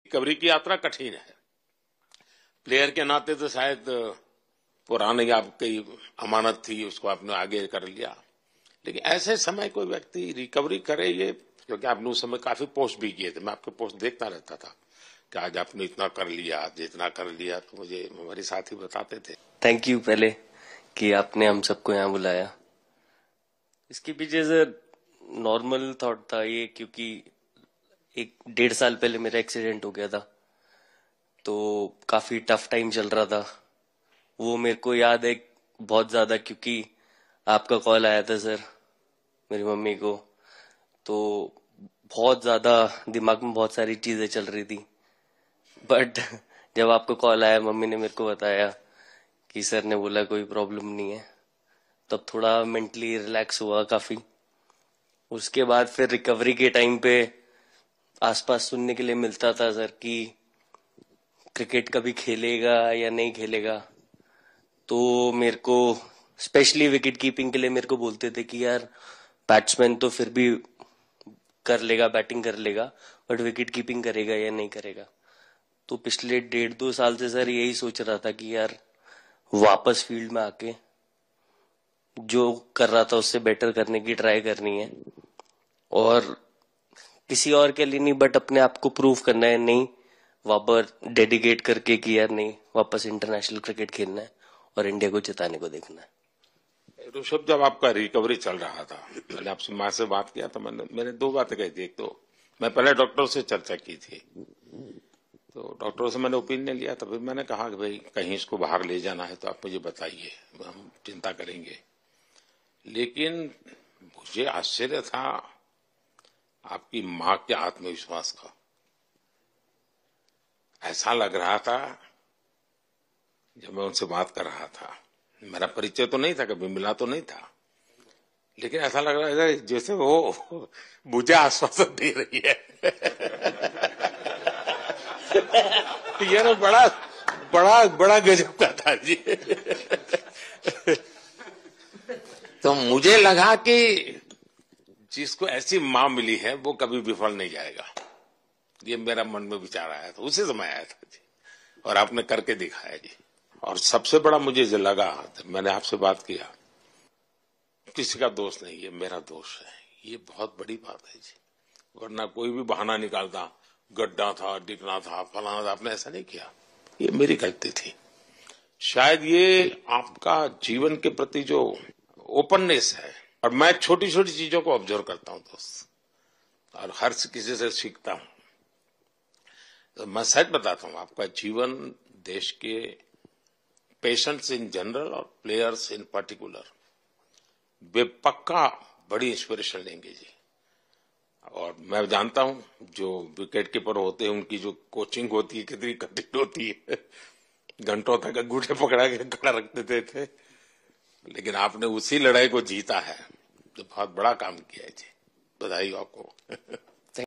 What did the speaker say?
Recovery की यात्रा कठिन है। प्लेयर के नाते तो शायद पुरानी आपकी अमानत थी, उसको आपने आगे कर लिया, लेकिन ऐसे समय कोई व्यक्ति रिकवरी करे, ये क्योंकि आपने उस समय काफी पोस्ट भी किए थे, मैं आपके पोस्ट देखता रहता था कि आज आपने इतना कर लिया, आज इतना कर लिया, तो मुझे हमारे साथी बताते थे। थैंक यू पहले कि आपने हम सबको यहाँ बुलाया। इसके पीछे से नॉर्मल थॉट था ये, क्योंकि 1-1.5 साल पहले मेरा एक्सीडेंट हो गया था, तो काफी टफ टाइम चल रहा था। वो मेरे को याद है बहुत ज्यादा, क्योंकि आपका कॉल आया था सर मेरी मम्मी को, तो बहुत ज्यादा दिमाग में बहुत सारी चीजें चल रही थी। बट जब आपका कॉल आया, मम्मी ने मेरे को बताया कि सर ने बोला कोई प्रॉब्लम नहीं है, तब थोड़ा मेंटली रिलैक्स हुआ काफी। उसके बाद फिर रिकवरी के टाइम पे आसपास सुनने के लिए मिलता था सर कि क्रिकेट कभी खेलेगा या नहीं खेलेगा, तो मेरे को स्पेशली विकेट कीपिंग के लिए मेरे को बोलते थे कि यार बैट्समैन तो फिर भी कर लेगा, बैटिंग कर लेगा, बट विकेट कीपिंग करेगा या नहीं करेगा। तो पिछले 1.5-2 साल से सर यही सोच रहा था कि यार वापस फील्ड में आके जो कर रहा था उससे बेटर करने की ट्राई करनी है, और किसी और के लिए नहीं बट अपने आप को प्रूव करना है, नहीं वापस डेडिकेट करके कि यार नहीं, वापस इंटरनेशनल क्रिकेट खेलना है और इंडिया को जिताने को देखना है। ऋषभ, जब आपका रिकवरी चल रहा था, मैंने आपसे माँ से बात किया तो मैंने 2 बातें कही थी। एक तो मैं पहले डॉक्टर से चर्चा की थी, तो डॉक्टरों से मैंने ओपिनियन लिया, तो फिर मैंने कहा कि भाई कहीं इसको बाहर ले जाना है तो आप मुझे बताइए, हम चिंता करेंगे। लेकिन मुझे आश्चर्य था आपकी माँ के आत्मविश्वास का। ऐसा लग रहा था, जब मैं उनसे बात कर रहा था, मेरा परिचय तो नहीं था, कभी मिला तो नहीं था, लेकिन ऐसा लग रहा है जैसे वो मुझे आश्वासन दे रही है। ये ना बड़ा बड़ा बड़ा गजब का था जी। तो मुझे लगा कि जिसको ऐसी मां मिली है वो कभी विफल नहीं जाएगा, ये मेरा मन में विचार आया था, उसी समय आया था जी, और आपने करके दिखाया जी। और सबसे बड़ा मुझे जो लगा, मैंने आपसे बात किया, किसी का दोष नहीं, ये मेरा दोष है, ये बहुत बड़ी बात है जी। वरना कोई भी बहाना निकालता, गड्ढा था, डिगना था, फलाना था, आपने ऐसा नहीं किया, ये मेरी गलती थी। शायद ये आपका जीवन के प्रति जो ओपननेस है, और मैं छोटी छोटी चीजों को ऑब्जर्व करता हूं दोस्त, और हर किसी से सीखता हूं। तो मैं सच बताता हूं, आपका जीवन देश के पेशेंट्स इन जनरल और प्लेयर्स इन पर्टिकुलर वे पक्का बड़ी इंस्पिरेशन लेंगे जी। और मैं जानता हूं जो विकेट कीपर होते हैं उनकी जो कोचिंग होती है कितनी कठिन होती है, घंटों तक अंगूठे पकड़ा के खड़ा रख देते थे, लेकिन आपने उसी लड़ाई को जीता है, तो बहुत बड़ा काम किया है जी, बधाई आपको।